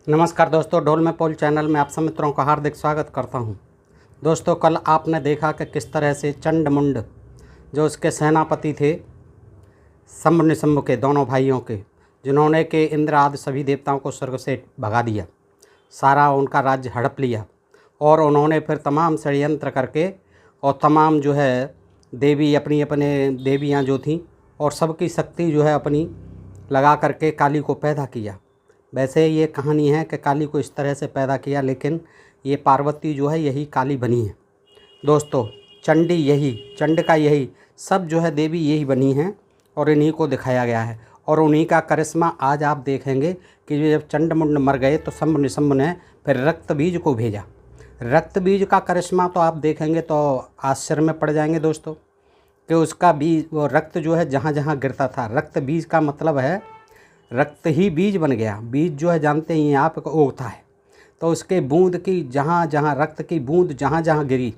नमस्कार दोस्तों, ढोल में पोल चैनल में आप सब मित्रों का हार्दिक स्वागत करता हूं। दोस्तों, कल आपने देखा कि किस तरह से चंडमुंड जो उसके सेनापति थे शंभ निशंभ के दोनों भाइयों के, जिन्होंने के इंद्र आदि सभी देवताओं को स्वर्ग से भगा दिया, सारा उनका राज्य हड़प लिया और उन्होंने फिर तमाम षड्यंत्र करके और तमाम जो है देवी अपनी अपने देवियाँ जो थीं और सबकी शक्ति जो है अपनी लगा करके काली को पैदा किया। वैसे ये कहानी है कि काली को इस तरह से पैदा किया, लेकिन ये पार्वती जो है यही काली बनी है। दोस्तों, चंडी यही, चंड का यही, सब जो है देवी यही बनी हैं और इन्हीं को दिखाया गया है। और उन्हीं का करिश्मा आज आप देखेंगे कि जब चंडमुंड मर गए तो शंभ निशंभ ने फिर रक्त बीज को भेजा। रक्त बीज का करिश्मा तो आप देखेंगे तो आश्चर्य में पड़ जाएंगे दोस्तों, कि उसका बीज, वो रक्त जो है जहाँ जहाँ गिरता था, रक्त बीज का मतलब है रक्त ही बीज बन गया। बीज जो है जानते ही आप उगता है, तो उसके बूंद की जहाँ जहाँ रक्त की बूंद जहाँ जहाँ गिरी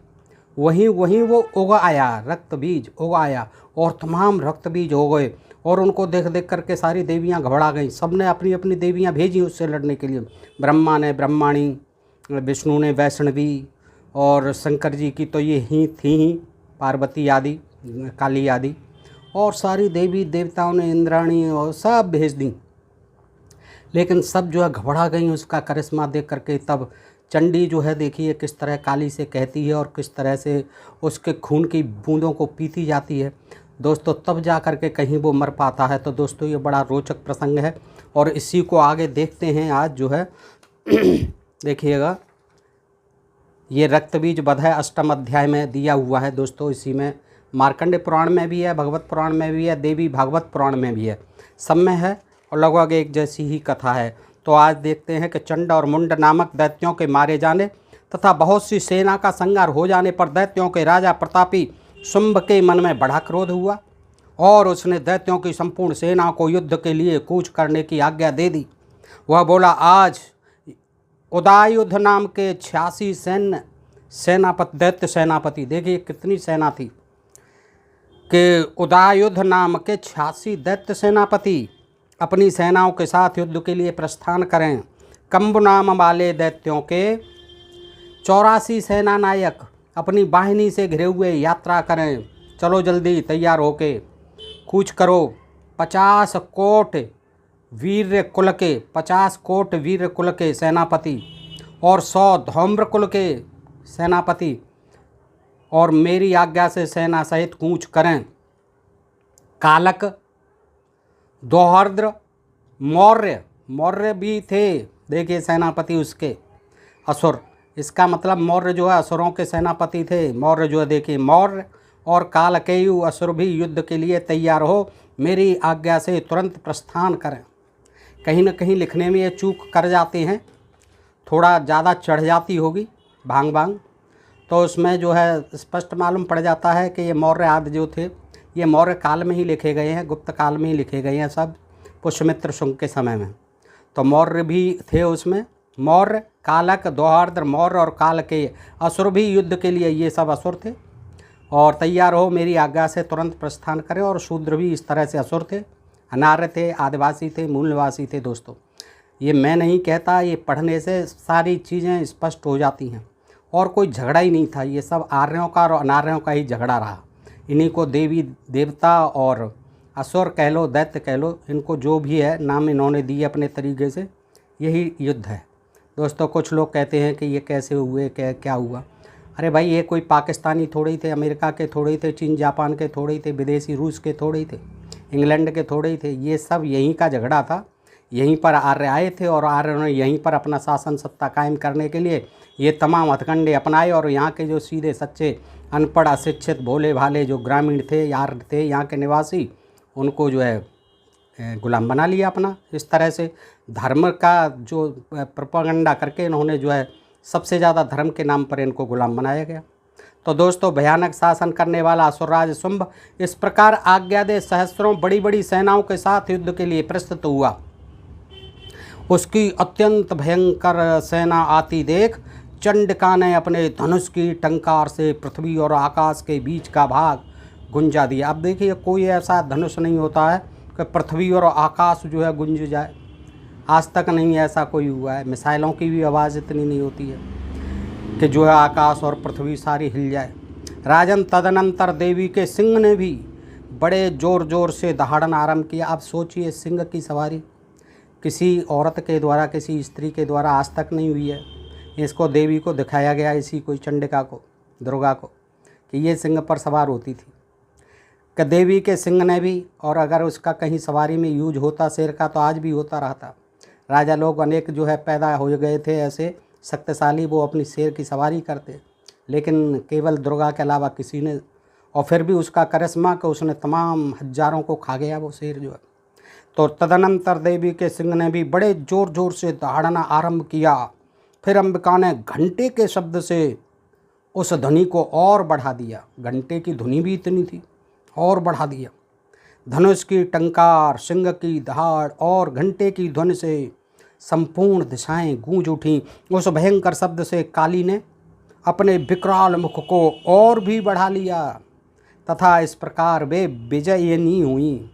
वहीं वहीं वो उग आया, रक्त बीज उग आया और तमाम रक्त बीज हो गए। और उनको देख देख करके सारी देवियाँ घबरा गईं। सब ने अपनी अपनी देवियाँ भेजी उससे लड़ने के लिए। ब्रह्मा ने ब्रह्माणी, विष्णु ने वैष्णवी और शंकर जी की तो ये ही थी ही पार्वती आदि, काली आदि, और सारी देवी देवताओं ने इंद्राणी और सब भेज दी। लेकिन सब जो है घबरा गई उसका करिश्मा देख करके। तब चंडी जो है देखिए किस तरह काली से कहती है और किस तरह से उसके खून की बूंदों को पीती जाती है दोस्तों, तब जा कर के कहीं वो मर पाता है। तो दोस्तों, ये बड़ा रोचक प्रसंग है और इसी को आगे देखते हैं। आज जो है देखिएगा, ये रक्तबीज वध है, 8वें अध्याय में दिया हुआ है दोस्तों। इसी में मार्कंडे पुराण में भी है, भगवत पुराण में भी है, देवी भागवत पुराण में भी है, सब में है और लगभग एक जैसी ही कथा है। तो आज देखते हैं कि चंड और मुंड नामक दैत्यों के मारे जाने तथा बहुत सी सेना का संहार हो जाने पर दैत्यों के राजा प्रतापी शुंभ के मन में बड़ा क्रोध हुआ और उसने दैत्यों की संपूर्ण सेना को युद्ध के लिए कूच करने की आज्ञा दे दी। वह बोला, आज उदयुद्ध नाम के 86 सेनापति, दैत्य सेनापति, देखिए कितनी सेना थी, कि उदयुद्ध नाम के 86 दैत्य सेनापति अपनी सेनाओं के साथ युद्ध के लिए प्रस्थान करें। कंब नाम वाले दैत्यों के 84 सेना नायक अपनी वाहिनी से घिरे हुए यात्रा करें। चलो जल्दी तैयार होके कूच करो। 50 कोट वीर कुल के, 50 कोट वीर कुल के सेनापति और 100 धौम्र कुल के सेनापति और मेरी आज्ञा से सेना सहित कूच करें। कालक, दोहर्द्र, मौर्य, मौर्य भी थे, देखिए सेनापति उसके, असुर, इसका मतलब मौर्य जो है असुरों के सेनापति थे। मौर्य जो है देखिए, मौर्य और कालकेयु असुर भी युद्ध के लिए तैयार हो, मेरी आज्ञा से तुरंत प्रस्थान करें। कहीं न कहीं लिखने में ये चूक कर जाते हैं, थोड़ा ज़्यादा चढ़ जाती होगी भांग, तो उसमें जो है स्पष्ट मालूम पड़ जाता है कि ये मौर्य आदि जो थे ये मौर्य काल में ही लिखे गए हैं, गुप्त काल में ही लिखे गए हैं, सब पुष्यमित्र शुंग के समय में। तो मौर्य भी थे उसमें, मौर्य, कालक, दोहर्द्र, मौर्य और काल के असुर भी युद्ध के लिए, ये सब असुर थे और तैयार हो, मेरी आज्ञा से तुरंत प्रस्थान करें। और शूद्र भी इस तरह से असुर थे, अनार्य थे, आदिवासी थे, मूल निवासी थे। दोस्तों, ये मैं नहीं कहता, ये पढ़ने से सारी चीज़ें स्पष्ट हो जाती हैं और कोई झगड़ा ही नहीं था। ये सब आर्यों का और अनार्यों का ही झगड़ा रहा। इन्हीं को देवी देवता और असुर कह लो, दैत्य कह लो, इनको जो भी है नाम इन्होंने दिए अपने तरीके से, यही युद्ध है दोस्तों। कुछ लोग कहते हैं कि ये कैसे हुए, क्या हुआ। अरे भाई, ये कोई पाकिस्तानी थोड़े ही थे, अमेरिका के थोड़े ही थे, चीन जापान के थोड़े ही थे, विदेशी रूस के थोड़े ही थे, इंग्लैंड के थोड़े ही थे। ये सब यहीं का झगड़ा था। यहीं पर आर्य आए थे और आर्यों ने यहीं पर अपना शासन सत्ता कायम करने के लिए ये तमाम हथकंडे अपनाए। और यहाँ के जो सीधे सच्चे अनपढ़ अशिक्षित भोले भाले जो ग्रामीण थे, आर्य थे, यहाँ के निवासी, उनको जो है गुलाम बना लिया अपना। इस तरह से धर्म का जो प्रोपेगेंडा करके इन्होंने जो है सबसे ज़्यादा धर्म के नाम पर इनको गुलाम बनाया गया। तो दोस्तों, भयानक शासन करने वाला असुरराज शुंभ इस प्रकार आज्ञा दे सहस्रों बड़ी बड़ी सेनाओं के साथ युद्ध के लिए प्रस्तुत हुआ। उसकी अत्यंत भयंकर सेना आती देख चंडिका ने अपने धनुष की टंकार से पृथ्वी और आकाश के बीच का भाग गुंजा दिया। अब देखिए, कोई ऐसा धनुष नहीं होता है कि पृथ्वी और आकाश जो है गुंज जाए। आज तक नहीं ऐसा कोई हुआ है। मिसाइलों की भी आवाज़ इतनी नहीं होती है कि जो है आकाश और पृथ्वी सारी हिल जाए। राजन तदनंतर देवी के सिंह ने भी बड़े ज़ोर ज़ोर से दहाड़ना आरंभ किया। आप सोचिए, सिंह की सवारी किसी औरत के द्वारा, किसी स्त्री के द्वारा आज तक नहीं हुई है। इसको देवी को दिखाया गया, इसी कोई चंडिका को, दुर्गा को, कि ये सिंह पर सवार होती थी। कि देवी के सिंह ने भी, और अगर उसका कहीं सवारी में यूज होता शेर का तो आज भी होता रहता। राजा लोग अनेक जो है पैदा हो गए थे ऐसे शक्तिशाली, वो अपनी शेर की सवारी करते, लेकिन केवल दुर्गा के अलावा किसी ने, और फिर भी उसका करिश्मा कि उसने तमाम हजारों को खा गया वो शेर जो है। तो तदनंतर देवी के सिंह ने भी बड़े ज़ोर ज़ोर से दहाड़ना आरंभ किया। फिर अंबिका ने घंटे के शब्द से उस ध्वनि को और बढ़ा दिया। घंटे की ध्वनि भी इतनी थी, और बढ़ा दिया। धनुष की टंकार, सिंह की दहाड़ और घंटे की ध्वनि से संपूर्ण दिशाएं गूंज उठीं। उस भयंकर शब्द से काली ने अपने विकराल मुख को और भी बढ़ा लिया तथा इस प्रकार वे विजयिनी हुई।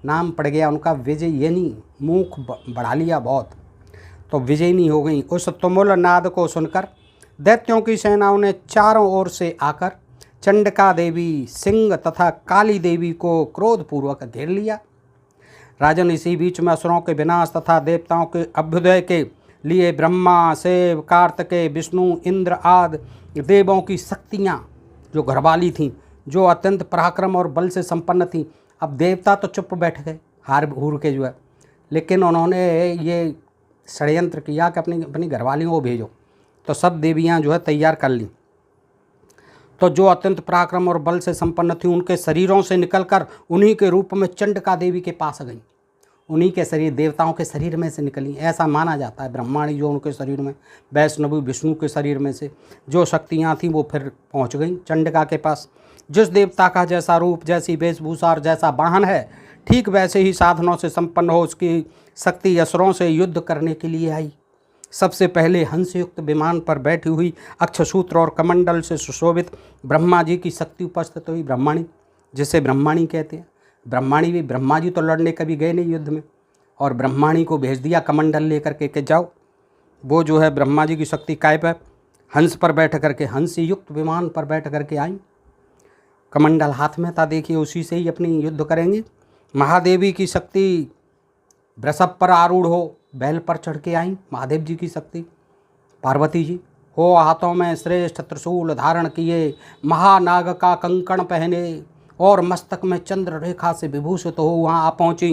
नाम पड़ गया उनका विजयिनी, मुख बढ़ा लिया बहुत, तो विजयिनी हो गई। उस तुमुल नाद को सुनकर दैत्यों की सेनाओं ने चारों ओर से आकर चंडिका देवी, सिंह तथा काली देवी को क्रोधपूर्वक घेर लिया। राजन, इसी बीच में असुरों के विनाश तथा देवताओं के अभ्युदय के लिए ब्रह्मा, शिव, कार्तिकेय, विष्णु, इंद्र आदि देवों की शक्तियाँ जो घरवाली थीं, जो अत्यंत पराक्रम और बल से संपन्न थीं, अब देवता तो चुप बैठ गए हार हूर के जो है, लेकिन उन्होंने ये षड्यंत्र किया कि अपनी अपनी घरवालियों को भेजो। तो सब देवियाँ जो है तैयार कर लीं। तो जो अत्यंत पराक्रम और बल से संपन्न थी, उनके शरीरों से निकलकर उन्हीं के रूप में चंडिका देवी के पास गईं। उन्हीं के शरीर, देवताओं के शरीर में से निकली, ऐसा माना जाता है। ब्रह्माणी जो उनके शरीर में, वैष्णवी विष्णु के शरीर में से जो शक्तियाँ थीं वो फिर पहुँच गईं चंडिका के पास। जिस देवता का जैसा रूप, जैसी वेशभूषा और जैसा वाहन है, ठीक वैसे ही साधनों से संपन्न हो उसकी शक्ति असुरों से युद्ध करने के लिए आई। सबसे पहले हंसयुक्त विमान पर बैठी हुई अक्षसूत्र और कमंडल से सुशोभित ब्रह्मा जी की शक्ति उपस्थित हुई। ब्रह्माणी, जिसे ब्रह्माणी कहते हैं। ब्रह्माणी भी, ब्रह्मा जी तो लड़ने कभी गए नहीं युद्ध में, और ब्रह्माणी को भेज दिया कमंडल लेकर के जाओ। वो जो है ब्रह्मा जी की शक्ति काय पर, हंस पर बैठ करके, हंस युक्त विमान पर बैठ करके आई। कमंडल हाथ में था, देखिए उसी से ही अपनी युद्ध करेंगे। महादेवी की शक्ति वृषभ पर आरूढ़ हो बैल पर चढ़ के आई। महादेव जी की शक्ति पार्वती जी हो हाथों में श्रेष्ठ त्रिशूल धारण किए, महानाग का कंकण पहने और मस्तक में चंद्र रेखा से विभूषित हो वहाँ आ पहुँची।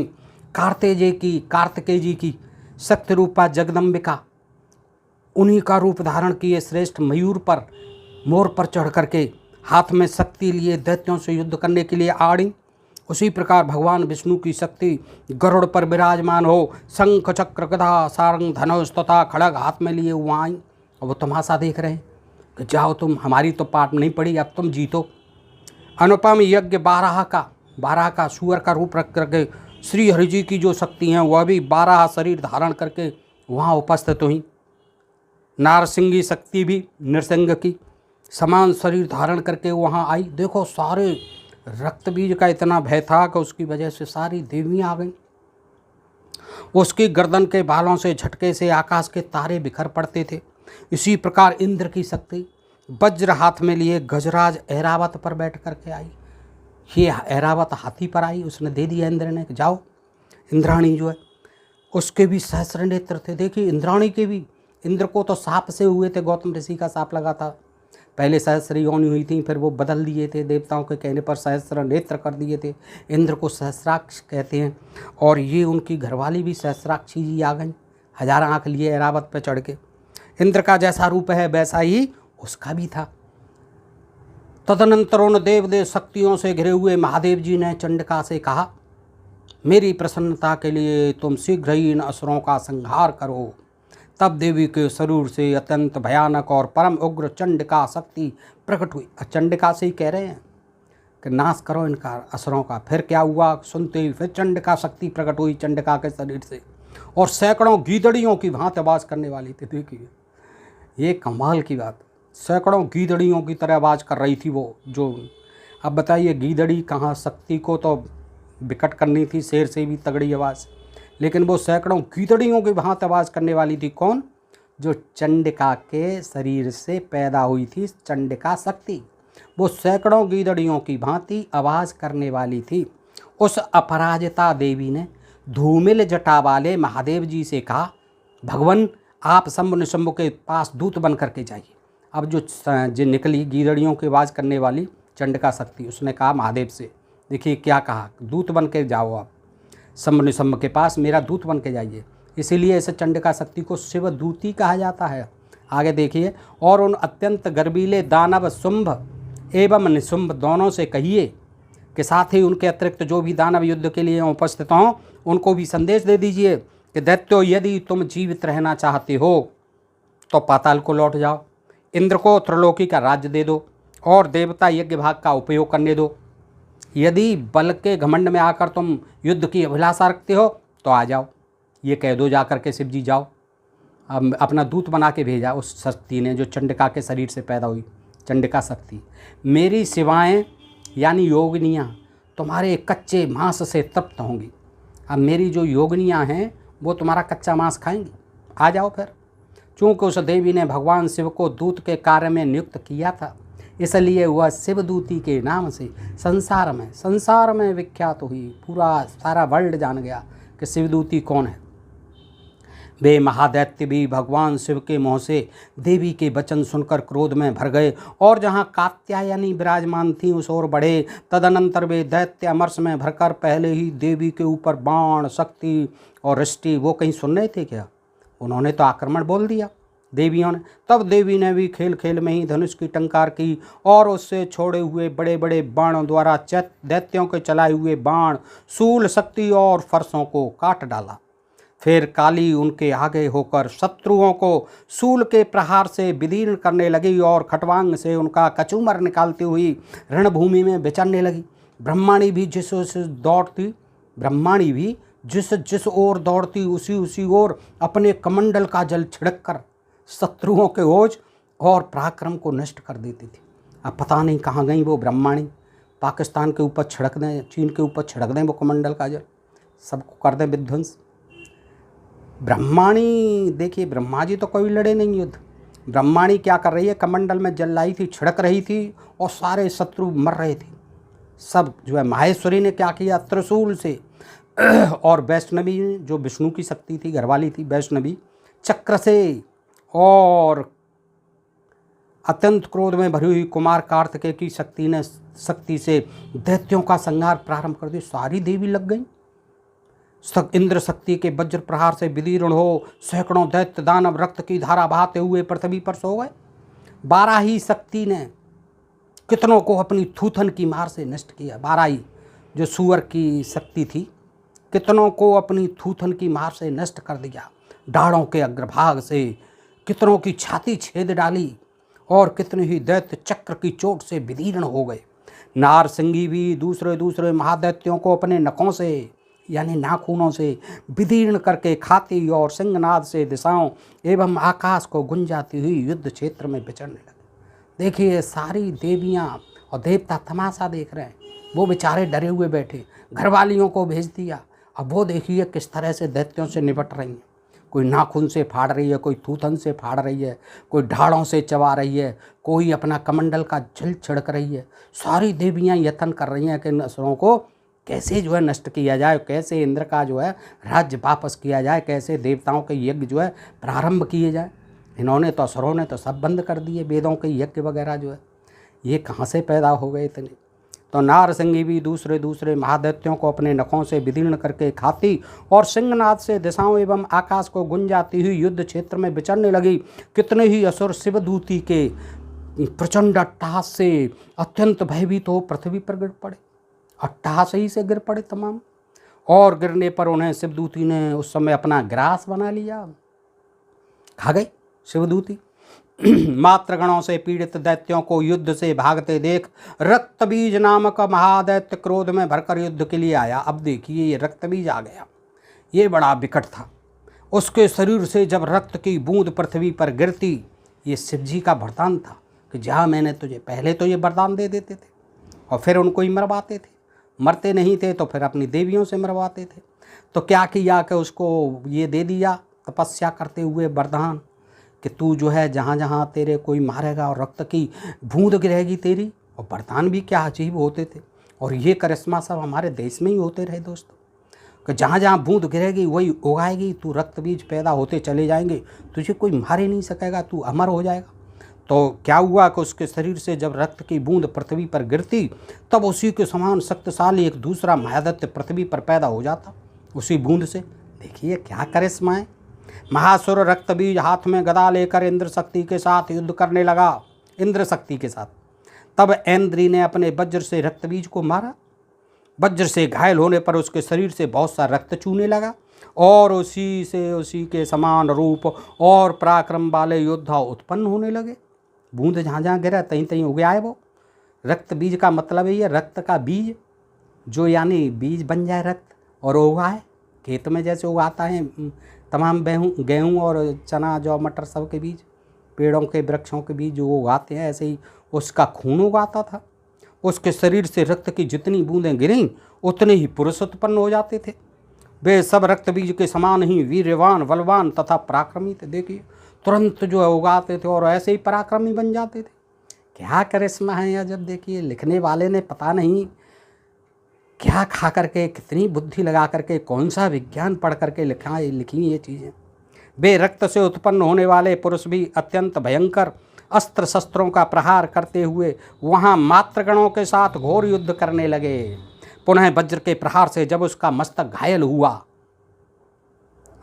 कार्तिकेय जी की शक्ति रूपा जगदम्बिका, उन्हीं का रूप धारण किए श्रेष्ठ मयूर पर, मोर पर चढ़ करके हाथ में शक्ति लिए दैत्यों से युद्ध करने के लिए आड़ी। उसी प्रकार भगवान विष्णु की शक्ति गरुड़ पर विराजमान हो, शंख चक्र गदा सारंग धनुष तथा खड़ग हाथ में लिए वहाँ आई। और वो तमाशा देख रहे हैं कि जाओ तुम, हमारी तो पाट नहीं पड़ी, अब तुम जीतो। अनुपम यज्ञ बारह का सुअर का रूप रख करके श्री हरि जी की जो शक्ति हैं वह भी 12 शरीर धारण करके वहाँ उपस्थित हुई। नारसिंगी शक्ति भी नृसिंह की समान शरीर धारण करके वहाँ आई। देखो, सारे रक्त बीज का इतना भय था कि उसकी वजह से सारी देवियाँ आ गईं। उसकी गर्दन के बालों से झटके से आकाश के तारे बिखर पड़ते थे। इसी प्रकार इंद्र की शक्ति वज्र हाथ में लिए गजराज ऐरावत पर बैठ करके आई। ये ऐरावत हाथी पर आई, उसने दे दिया इंद्र ने, जाओ। इंद्राणी जो है उसके भी सहस्र नेत्र थे। देखिए इंद्राणी के भी, इंद्र को तो साप से हुए थे, गौतम ऋषि का साप लगा था। पहले सहस्र योनि हुई थी, फिर वो बदल दिए थे, देवताओं के कहने पर सहस्र नेत्र कर दिए थे। इंद्र को सहस्राक्ष कहते हैं। और ये उनकी घरवाली भी सहस्राक्षी जी आ गई, 1000 आँख लिए ऐरावत पर चढ़ के। इंद्र का जैसा रूप है वैसा ही उसका भी था। तदनंतर उन देव शक्तियों से घिरे हुए महादेव जी ने चंडिका से कहा, मेरी प्रसन्नता के लिए तुम शीघ्र ही इन असुरों का संहार करो। तब देवी के शरीर से अत्यंत भयानक और परम उग्र चंडिका शक्ति प्रकट हुई। चंडिका से ही कह रहे हैं कि नाश करो इनका, असुरों का। फिर क्या हुआ सुनते ही फिर चंडिका शक्ति प्रकट हुई चंडिका के शरीर से, और सैकड़ों गीदड़ियों की भांति आवाज़ करने वाली थी। देखिए ये कमाल की बात, सैकड़ों गीदड़ियों की तरह आवाज़ कर रही थी वो। जो अब बताइए, गीदड़ी कहाँ, शक्ति को तो विकट करनी थी, शेर से भी तगड़ी आवाज़, लेकिन वो सैकड़ों गीदड़ियों की भांति आवाज़ करने वाली थी। कौन? जो चंडिका के शरीर से पैदा हुई थी चंडिका शक्ति, वो सैकड़ों गीदड़ियों की भांति आवाज़ करने वाली थी। उस अपराजिता देवी ने धूमिल जटा वाले महादेव जी से कहा, भगवान आप शंभु निशंभु के पास दूत बन करके जाइए। अब जो निकली गीदड़ियों की आवाज़ करने वाली चंडिका शक्ति, उसने कहा महादेव से, देखिए क्या कहा, दूत बन के जाओ आप शंभु निशंभु के पास, मेरा दूत बन के जाइए। इसीलिए इस चंडिका शक्ति को शिवदूती कहा जाता है। आगे देखिए, और उन अत्यंत गर्वीले दानव शुंभ एवं निशुंभ दोनों से कहिए कि साथ ही उनके अतिरिक्त जो भी दानव युद्ध के लिए उपस्थित हों उनको भी संदेश दे दीजिए कि दैत्यो यदि तुम जीवित रहना चाहते हो तो पाताल को लौट जाओ, इंद्र को त्रिलोकी का राज्य दे दो और देवता यज्ञ भाग का उपयोग करने दो। यदि बल के घमंड में आकर तुम युद्ध की अभिलाषा रखते हो तो आ जाओ, ये कह दो जाकर के शिव जी जाओ। अब अपना दूत बना के भेजा उस शक्ति ने जो चंडिका के शरीर से पैदा हुई चंडिका शक्ति। मेरी सेवाएं यानी योगिनियाँ तुम्हारे कच्चे मांस से तृप्त होंगी। अब मेरी जो योगिनियाँ हैं वो तुम्हारा कच्चा मांस खाएंगी, आ जाओ फिर। चूँकि उस देवी ने भगवान शिव को दूत के कार्य में नियुक्त किया था, इसलिए वह शिवदूती के नाम से संसार में विख्यात हुई। पूरा सारा वर्ल्ड जान गया कि शिवदूती कौन है। वे महादैत्य भी भगवान शिव के मुँह से देवी के वचन सुनकर क्रोध में भर गए और जहाँ कात्यायनी विराजमान थी उस ओर बढ़े। तदनंतर वे दैत्य अमरस में भरकर पहले ही देवी के ऊपर बाण शक्ति और रिष्टि, वो कहीं सुन रहे थे क्या? उन्होंने तो आक्रमण बोल दिया देवियों ने। तब देवी ने भी खेल खेल में ही धनुष की टंकार की और उससे छोड़े हुए बड़े बड़े बाणों द्वारा दैत्यों के चलाए हुए बाण शूल शक्ति और फरसों को काट डाला। फिर काली उनके आगे होकर शत्रुओं को शूल के प्रहार से विदीर्ण करने लगी और खटवांग से उनका कचूमर निकालती हुई रणभूमि में विचरने लगी। ब्रह्माणी भी जिस ओर दौड़ती उसी ओर अपने कमंडल का जल छिड़क कर शत्रुओं के ओज और पराक्रम को नष्ट कर देती थी। अब पता नहीं कहाँ गई वो ब्रह्माणी। पाकिस्तान के ऊपर छिड़क दें, चीन के ऊपर छिड़क दें वो कमंडल का जल, सबको कर दें विध्वंस। ब्रह्माणी देखिए, ब्रह्मा जी तो कोई लड़े नहीं युद्ध, ब्रह्माणी क्या कर रही है, कमंडल में जल लाई थी, छिड़क रही थी और सारे शत्रु मर रहे थे सब। जो है माहेश्वरी ने क्या किया, त्रिशूल से और वैष्णवी जो विष्णु की शक्ति थी, घरवाली थी वैष्णवी, चक्र से और अत्यंत क्रोध में भरी हुई कुमार कार्तिकेय की शक्ति से दैत्यों का संहार प्रारंभ कर दिया। सारी देवी लग गई। इंद्र शक्ति के वज्र प्रहार से विदीर्ण हो सैकड़ों दैत्य दानव रक्त की धारा बहाते हुए पृथ्वी पर सो गए। 12 ही शक्ति ने कितनों को अपनी थूथन की मार से नष्ट किया। 12 ही जो सुअर की शक्ति थी, कितनों को अपनी थूथन की मार से नष्ट कर दिया। डाढ़ों के अग्रभाग से कितनों की छाती छेद डाली और कितने ही दैत्य चक्र की चोट से विदीर्ण हो गए। नारसिंगी भी दूसरे महादैत्यों को अपने नखों से यानी नाखूनों से विदीर्ण करके खाती और सिंहनाद से दिशाओं एवं आकाश को गुंजाती हुई युद्ध क्षेत्र में विचरने लगे। देखिए सारी देवियाँ और देवता तमाशा देख रहे हैं, वो बेचारे डरे हुए बैठे, घरवालियों को भेज दिया। अब वो देखिए किस तरह से दैत्यों से निपट रही हैं। कोई नाखून से फाड़ रही है, कोई थूथन से फाड़ रही है, कोई ढाड़ों से चबा रही है, कोई अपना कमंडल का जल छिड़क रही है। सारी देवियाँ यत्न कर रही हैं कि असुरों को कैसे जो है नष्ट किया जाए, कैसे इंद्र का जो है राज्य वापस किया जाए, कैसे देवताओं के यज्ञ जो है प्रारंभ किए जाए। इन्होंने तो असुरों ने तो सब बंद कर दिए, वेदों के यज्ञ वगैरह जो है ये कहाँ से पैदा हो गए इतने। तो नारसिंगी भी दूसरे महादैत्यों को अपने नखों से विदीर्ण करके खाती और सिंहनाद से दिशाओं एवं आकाश को गुंजाती हुई युद्ध क्षेत्र में विचरने लगी। कितने ही असुर शिवदूती के प्रचंड अट्टहास से अत्यंत भयभीत हो पृथ्वी पर गिर पड़े। अट्टहास ही से गिर पड़े तमाम, और गिरने पर उन्हें शिवदूती ने उस समय अपना ग्रास बना लिया, खा गई शिवदूती। मात्रगणों से पीड़ित दैत्यों को युद्ध से भागते देख रक्तबीज नामक महादैत्य क्रोध में भरकर युद्ध के लिए आया। अब देखिए ये रक्तबीज आ गया, ये बड़ा विकट था। उसके शरीर से जब रक्त की बूंद पृथ्वी पर गिरती, ये शिव जी का वरदान था कि जहाँ मैंने तुझे पहले तो ये वरदान दे देते थे और फिर उनको ही मरवाते थे, मरते नहीं थे तो फिर अपनी देवियों से मरवाते थे। तो क्या किया कि उसको ये दे दिया तपस्या करते हुए वरदान कि तू जो है जहाँ जहाँ तेरे कोई मारेगा और रक्त की बूंद गिरेगी तेरी। और वरदान भी क्या अजीब होते थे। और ये करिश्मा सब हमारे देश में ही होते रहे दोस्तों, कि जहाँ जहाँ बूंद गिरेगी वही उगाएगी, तू रक्त बीज पैदा होते चले जाएंगे, तुझे कोई मार ही नहीं सकेगा, तू अमर हो जाएगा। तो क्या हुआ कि उसके शरीर से जब रक्त की बूंद पृथ्वी पर गिरती तब उसी के समान शक्तिशाली एक दूसरा महादैत्य पृथ्वी पर पैदा हो जाता उसी बूंद से। देखिए क्या करिश्मा है। महासुर रक्त बीज हाथ में गदा लेकर इंद्र शक्ति के साथ युद्ध करने लगा, इंद्र शक्ति के साथ। तब ऐन्द्री ने अपने वज्र से रक्त बीज को मारा। वज्र से घायल होने पर उसके शरीर से बहुत सा रक्त चूने लगा और उसी के समान रूप और पराक्रम वाले योद्धा उत्पन्न होने लगे। बूंद जहाँ जहाँ गिरा तहीं तहीं उग आए वो। रक्त बीज का मतलब है ये रक्त का बीज, जो यानी बीज बन जाए रक्त और उगाए। खेत में जैसे उगाता है तमाम गेहूँ और चना जौ मटर सब के बीज, पेड़ों के वृक्षों के बीज जो उगाते हैं, ऐसे ही उसका खून उगाता था। उसके शरीर से रक्त की जितनी बूंदें गिरीं उतने ही पुरुष उत्पन्न हो जाते थे। वे सब रक्त बीज के समान ही वीर्यवान, बलवान तथा पराक्रमी थे। देखिए तुरंत जो है उगाते थे और ऐसे ही पराक्रमी बन जाते थे। क्या करिश्मा है यह। जब देखिए लिखने वाले ने पता नहीं क्या खा करके, कितनी बुद्धि लगा करके, कौन सा विज्ञान पढ़ करके लिखी ये चीज़ें। वे रक्त से उत्पन्न होने वाले पुरुष भी अत्यंत भयंकर अस्त्र शस्त्रों का प्रहार करते हुए वहाँ मातृगणों के साथ घोर युद्ध करने लगे। पुनः वज्र के प्रहार से जब उसका मस्तक घायल हुआ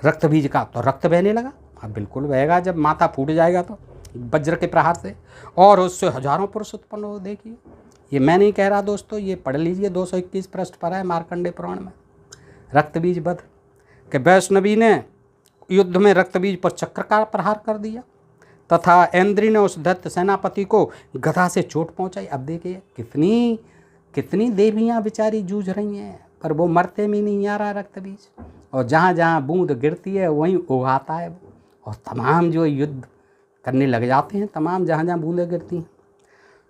रक्त बीज का तो रक्त बहने लगा। अब बिल्कुल बहेगा जब माथा फूट जाएगा तो वज्र के प्रहार से, और उससे हजारों पुरुष उत्पन्न हो। देखिए ये मैं नहीं कह रहा दोस्तों, ये पढ़ लीजिए 221 पृष्ठ पर है मार्कंडेय पुराण में। रक्त बीज वध के वैष्णवी ने युद्ध में रक्त बीज पर चक्र का प्रहार कर दिया तथा ऐन्द्री ने उस दैत्य सेनापति को गदा से चोट पहुंचाई। अब देखिए कितनी कितनी देवियाँ बेचारी जूझ रही हैं, पर वो मरते भी नहीं आ रहा रक्त बीज। और जहाँ जहाँ बूंद गिरती है वहीं उगाता है वो, और तमाम जो युद्ध करने लग जाते हैं तमाम जहाँ जहाँ बूंदें गिरती हैं।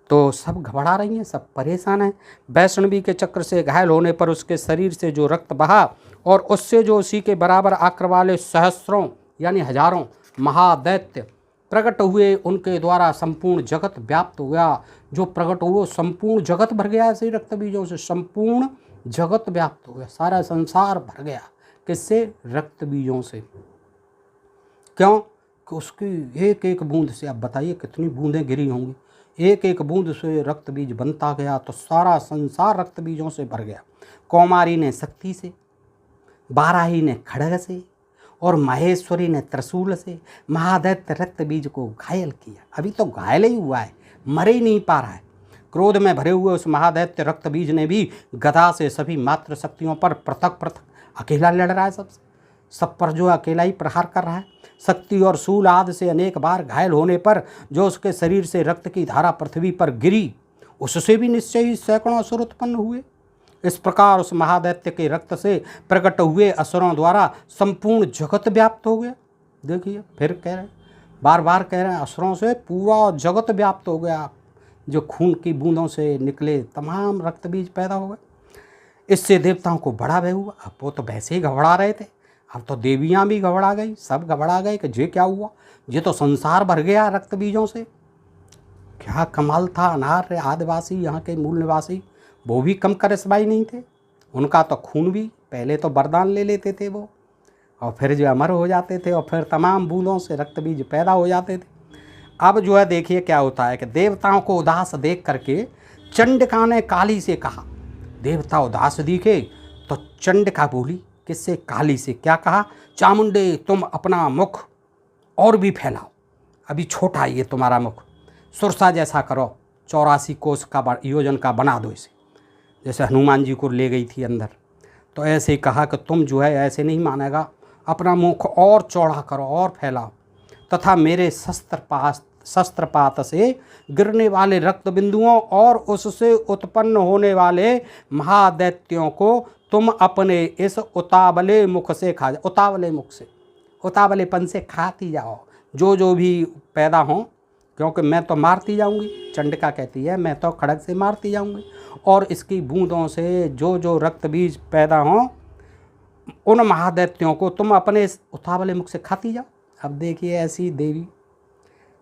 तो सब घबरा रही हैं, सब परेशान हैं। वैष्णवी के चक्र से घायल होने पर उसके शरीर से जो रक्त बहा और उससे जो उसी के बराबर आकर वाले सहस्रों यानी हजारों महादैत्य प्रकट हुए, उनके द्वारा संपूर्ण जगत व्याप्त हो गया। जो प्रकट हुए संपूर्ण जगत भर गया। ऐसे ही रक्त बीजों से संपूर्ण जगत व्याप्त हो गया, सारा संसार भर गया। किससे? रक्त बीजों से। क्यों? कि उसकी एक एक बूंद से, अब बताइए कितनी बूंदें गिरी होंगी, एक एक बूंद से रक्त बीज बनता गया तो सारा संसार रक्त बीजों से भर गया। कौमारी ने शक्ति से, बाराही ने खड्ग से और महेश्वरी ने त्रिशूल से महादैत्य रक्त बीज को घायल किया। अभी तो घायल ही हुआ है, मर ही नहीं पा रहा है। क्रोध में भरे हुए उस महादैत्य रक्त बीज ने भी गदा से सभी मात्र शक्तियों पर पृथक पृथक अकेला लड़ रहा है। सब पर जो अकेला ही प्रहार कर रहा है। शक्ति और शूल आदि से अनेक बार घायल होने पर जो उसके शरीर से रक्त की धारा पृथ्वी पर गिरी, उससे भी निश्चय ही सैकड़ों असुर उत्पन्न हुए। इस प्रकार उस महादैत्य के रक्त से प्रकट हुए असुरों द्वारा संपूर्ण जगत व्याप्त हो गया। देखिए फिर कह रहे हैं, बार बार कह रहे हैं, असुरों से पूरा जगत व्याप्त हो गया। जो खून की बूंदों से निकले तमाम रक्त बीज पैदा हो गए। इससे देवताओं को बड़ा भय हुआ। अब वो तो वैसे ही घबरा रहे थे, अब तो देवियाँ भी घबरा गई, सब घबरा गए कि ये क्या हुआ, ये तो संसार भर गया रक्त बीजों से। क्या कमाल था। अनार्य आदिवासी यहाँ के मूल निवासी वो भी कम करिश्माई नहीं थे। उनका तो खून भी, पहले तो वरदान ले लेते थे वो, और फिर जो अमर हो जाते थे, और फिर तमाम बूंदों से रक्त बीज पैदा हो जाते थे। अब जो है देखिए क्या होता है कि देवताओं को उदास देख करके चंडिका ने काली से कहा। देवता उदास दिखे तो चंडिका बोली किससे? काली से। क्या कहा? चामुंडे तुम अपना मुख और भी फैलाओ, अभी छोटा ये तुम्हारा मुख, सुरसा जैसा करो, 84 कोस का योजन का बना दो इसे, जैसे हनुमान जी को ले गई थी अंदर। तो ऐसे ही कहा कि तुम जो है ऐसे नहीं मानेगा, अपना मुख और चौड़ा करो और फैलाओ, तथा मेरे शस्त्रपात से गिरने वाले रक्त बिंदुओं और उससे उत्पन्न होने वाले महादैत्यों को तुम अपने इस उतावले मुख से खा जाओ। उतावले मुख से, उतावलेपन से खाती जाओ जो भी पैदा हों, क्योंकि मैं तो मारती जाऊंगी। चंडिका कहती है मैं तो खड्ग से मारती जाऊंगी, और इसकी बूंदों से जो रक्त बीज पैदा हों उन महादैत्यों को तुम अपने इस उतावले मुख से खाती जाओ। अब देखिए, ऐसी देवी,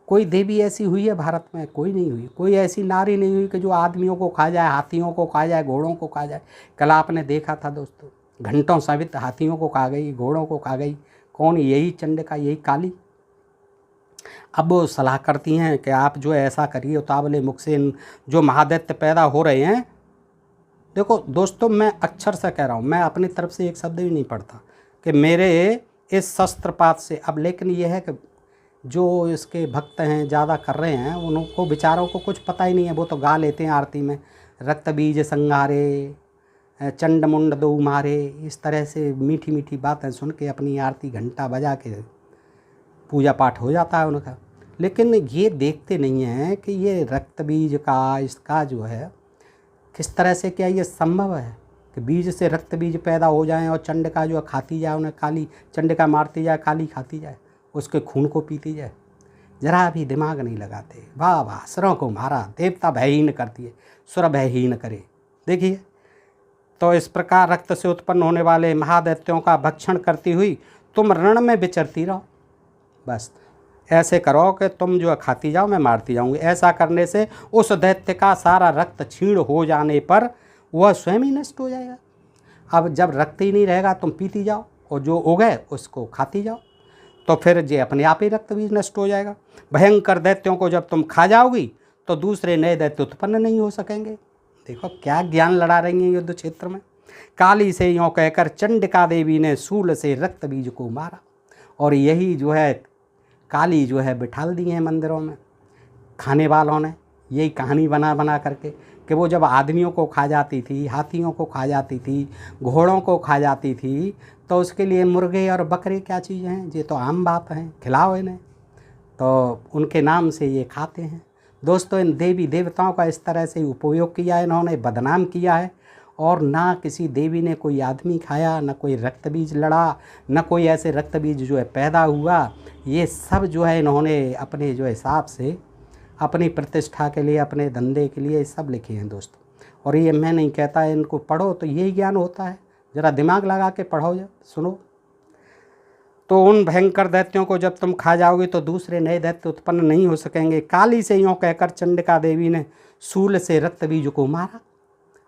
कोई देवी ऐसी हुई है भारत में? कोई नहीं हुई। कोई ऐसी नारी नहीं हुई कि जो आदमियों को खा जाए, हाथियों को खा जाए, घोड़ों को खा जाए। कल आपने देखा था दोस्तों, घंटों साबित हाथियों को खा गई, घोड़ों को खा गई। कौन? यही चंडिका, यही काली। अब वो सलाह करती हैं कि आप जो है ऐसा करिए, उतावले मुख से इन जो महादैत्य पैदा हो रहे हैं। देखो दोस्तों, मैं अक्षर से कह रहा हूँ, मैं अपनी तरफ से एक शब्द भी नहीं पढ़ता कि मेरे इस शस्त्रपात से। अब लेकिन ये है कि जो इसके भक्त हैं, ज़्यादा कर रहे हैं, उनको बेचारों को कुछ पता ही नहीं है। वो तो गा लेते हैं आरती में, रक्त बीज संगारे, चंड मुंड दो मारे, इस तरह से मीठी मीठी बातें सुन के अपनी आरती घंटा बजा के पूजा पाठ हो जाता है उनका। लेकिन ये देखते नहीं हैं कि ये रक्त बीज का, इसका जो है किस तरह से, क्या ये संभव है कि बीज से रक्त बीज पैदा हो जाएं और चंडिका जो है खाती जाए उन्हें, काली चंडिका मारती जाए, काली खाती जाए, उसके खून को पीती जाए। जरा भी दिमाग नहीं लगाते। वाह वाह, असुरों को मारा, देवता भयहीन कर दिए, सुर भयहीन करे। देखिए, तो इस प्रकार रक्त से उत्पन्न होने वाले महादैत्यों का भक्षण करती हुई तुम रण में विचरती रहो। बस ऐसे करो कि तुम जो है खाती जाओ, मैं मारती जाऊंगी। ऐसा करने से उस दैत्य का सारा रक्त क्षीण हो जाने पर वह स्वयं ही नष्ट हो जाएगा। अब जब रक्त ही नहीं रहेगा, तुम पीती जाओ और जो उगे उसको खाती जाओ, तो फिर जे अपने आप ही रक्त भी नष्ट हो जाएगा। भयंकर दैत्यों को जब तुम खा जाओगी तो दूसरे नए दैत्य उत्पन्न नहीं हो सकेंगे। देखो क्या ज्ञान लड़ा रही हैं युद्ध क्षेत्र में। काली से यों कहकर चंडिका देवी ने शूल से रक्त बीज को मारा। और यही जो है काली जो है बिठाल दी हैं मंदिरों में खाने वालों ने, यही कहानी बना बना करके कि वो जब आदमियों को खा जाती थी, हाथियों को खा जाती थी, घोड़ों को खा जाती थी, तो उसके लिए मुर्गे और बकरे क्या चीज़ हैं? ये तो आम बात है, खिलाओ इन्हें, तो उनके नाम से ये खाते हैं। दोस्तों, इन देवी देवताओं का इस तरह से उपयोग किया है, इन्होंने बदनाम किया है। और ना किसी देवी ने कोई आदमी खाया, ना कोई रक्त बीज लड़ा, ना कोई ऐसे रक्त बीज जो है पैदा हुआ। ये सब जो है इन्होंने अपने जो हिसाब से, अपनी प्रतिष्ठा के लिए, अपने धंधे के लिए सब लिखे हैं दोस्तों। और ये मैं नहीं कहता, इनको पढ़ो तो यही ज्ञान होता है। ज़रा दिमाग लगा के पढ़ो, जब सुनो। तो उन भयंकर दैत्यों को जब तुम खा जाओगे तो दूसरे नए दैत्य उत्पन्न नहीं हो सकेंगे। काली से यों कहकर चंडिका देवी ने शूल से रक्त बीज को मारा।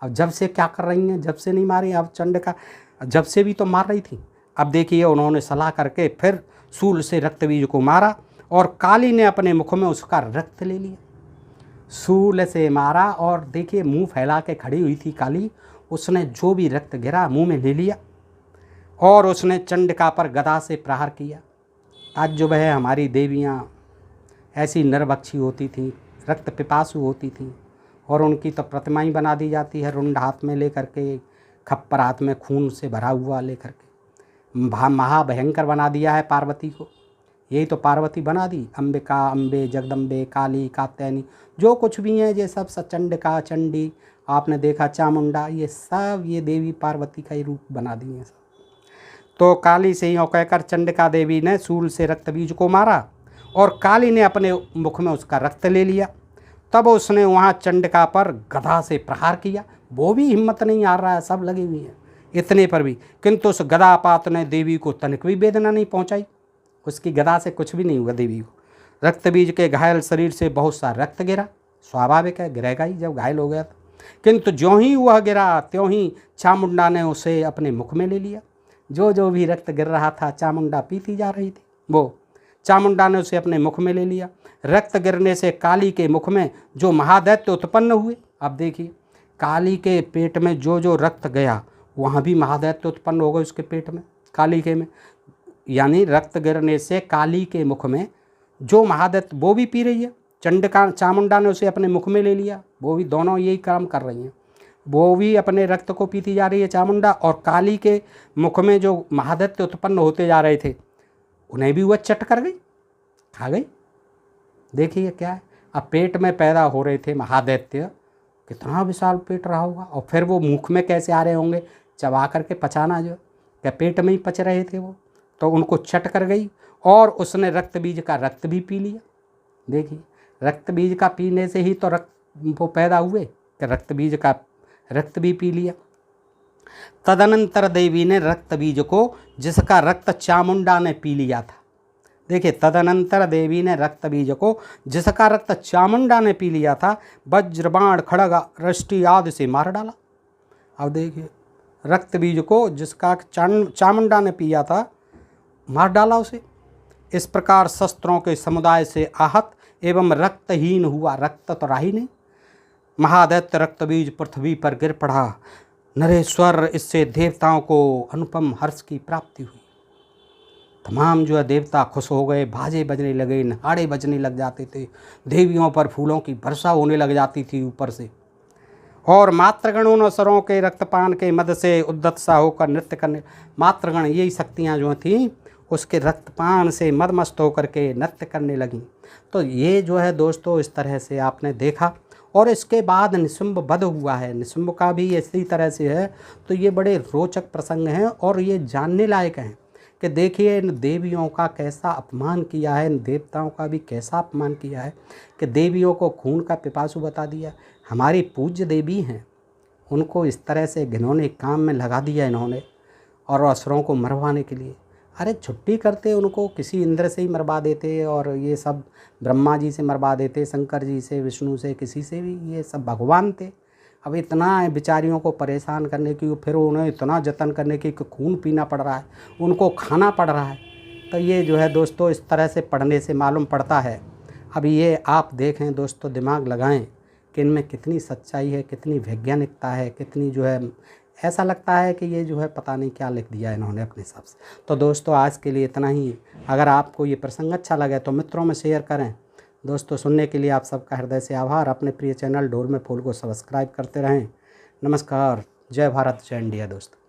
अब जब से क्या कर रही हैं? जब से नहीं मारी, अब चंडिका जब से भी तो मार रही थी। अब देखिए, उन्होंने सलाह करके फिर शूल से रक्त बीज को मारा और काली ने अपने मुख में उसका रक्त ले लिया। शूल से मारा और देखिए मुंह फैला के खड़ी हुई थी काली। उसने जो भी रक्त गिरा मुंह में ले लिया और उसने चंडिका पर गदा से प्रहार किया। ताज्जुब है, हमारी देवियाँ ऐसी नरभक्षी होती थीं, रक्त पिपासु होती थीं, और उनकी तो प्रतिमाएं बना दी जाती है, रुंड हाथ में लेकर के, खप्पर हाथ में खून से भरा हुआ लेकर के। महाभयंकर बना दिया है पार्वती को। यही तो पार्वती बना दी, अंबिका, अम्बे, जगदम्बे, काली, कात्यायनी, जो कुछ भी हैं ये सब चंडिका, चंडी, आपने देखा चामुंडा, ये सब ये देवी पार्वती का ही रूप बना दिए हैं सब। तो काली से यों कहकर चंडिका देवी ने शूल से रक्त बीज को मारा और काली ने अपने मुख में उसका रक्त ले लिया। तब उसने वहाँ चंडिका पर गदा से प्रहार किया। वो भी हिम्मत नहीं हार रहा है, सब लगी हुई है इतने पर भी, किंतु उस गदापात ने देवी को तनिक भी वेदना नहीं पहुँचाई। उसकी गदा से कुछ भी नहीं हुआ देवी को। रक्त बीज के घायल शरीर से बहुत सा रक्त गिरा, स्वाभाविक है, गिरेगा ही जब घायल हो गया था। किंतु ज्यों ही वह गिरा त्यों ही चामुंडा ने उसे अपने मुख में ले लिया। जो जो भी रक्त गिर रहा था चामुंडा पीती जा रही थी, वो चामुंडा ने उसे अपने मुख में ले लिया। रक्त गिरने से काली के मुख में जो महादैत्य उत्पन्न हुए, अब देखिए काली के पेट में जो जो रक्त गया वहाँ भी महादैत्य उत्पन्न हो गए उसके पेट में, काली के में। यानी रक्त गिरने से काली के मुख में जो महादैत्य, वो भी पी रही है। चंडिका, चामुंडा ने उसे अपने मुख में ले लिया, वो भी दोनों यही काम कर रही हैं। वो भी अपने रक्त को पीती जा रही है चामुंडा, और काली के मुख में जो महादैत्य उत्पन्न होते जा रहे थे उन्हें भी वह चट कर गई, खा गई। देखिए क्या है, अब पेट में पैदा हो रहे थे महादैत्य, कितना विशाल पेट रहा होगा, और फिर वो मुख में कैसे आ रहे होंगे, चबा करके पचाना, जो क्या पेट में ही पच रहे थे वो, तो उनको चट कर गई और उसने रक्त बीज का रक्त भी पी लिया। देखिए रक्त बीज का पीने से ही तो रक्त वो पैदा हुए, कि रक्त बीज का रक्त भी पी लिया। तदनंतर देवी ने रक्त बीज को जिसका रक्त चामुंडा ने पी लिया था। देखिए, तदनंतर देवी ने रक्त बीज को जिसका रक्त चामुंडा ने पी लिया था, वज्रबाण खड़ग रष्टि आदि से मार डाला। अब देखिए, रक्त बीज को जिसका चामुंडा ने पिया था, मार डाला उसे। इस प्रकार शस्त्रों के समुदाय से आहत एवं रक्तहीन हुआ। रक्त तो रहा ही नहीं। महादैत्य रक्त बीज पृथ्वी पर गिर पड़ा। नरेश्वर, इससे देवताओं को अनुपम हर्ष की प्राप्ति हुई। तमाम जो है देवता खुश हो गए, बाजे बजने लगे, नगाड़े बजने लग जाते थे, देवियों पर फूलों की वर्षा होने लग जाती थी ऊपर से। और मातृगण उन असुरों के रक्तपान के मद से उद्यत सा होकर नृत्य करने। मातृगण, यही शक्तियाँ जो थीं, उसके रक्तपान से मदमस्त होकर के नृत्य करने लगीं। तो ये जो है दोस्तों, इस तरह से आपने देखा। और इसके बाद निशुंभ वध हुआ है। निशुंभ का भी इसी तरह से है। तो ये बड़े रोचक प्रसंग हैं और ये जानने लायक हैं कि देखिए, इन देवियों का कैसा अपमान किया है, इन देवताओं का भी कैसा अपमान किया है कि देवियों को खून का पिपासु बता दिया। हमारी पूज्य देवी हैं, उनको इस तरह से घिनौने काम में लगा दिया इन्होंने, और असुरों को मरवाने के लिए। अरे छुट्टी करते उनको किसी इंद्र से ही मरवा देते, और ये सब ब्रह्मा जी से मरवा देते, शंकर जी से, विष्णु से, किसी से भी। ये सब भगवान थे। अब इतना बेचारियों को परेशान करने की, फिर उन्हें इतना जतन करने की कि खून पीना पड़ रहा है, उनको खाना पड़ रहा है। तो ये जो है दोस्तों, इस तरह से पढ़ने से मालूम पड़ता है। अब ये आप देखें दोस्तों, दिमाग लगाएं कि इनमें कितनी सच्चाई है, कितनी वैज्ञानिकता है, कितनी जो है, ऐसा लगता है कि ये जो है पता नहीं क्या लिख दिया इन्होंने अपने हिसाब से। तो दोस्तों, आज के लिए इतना ही। अगर आपको ये प्रसंग अच्छा लगे तो मित्रों में शेयर करें। दोस्तों, सुनने के लिए आप सबका हृदय से आभार। अपने प्रिय चैनल ढोल में फूल को सब्सक्राइब करते रहें। नमस्कार। जय भारत, जय इंडिया दोस्तों।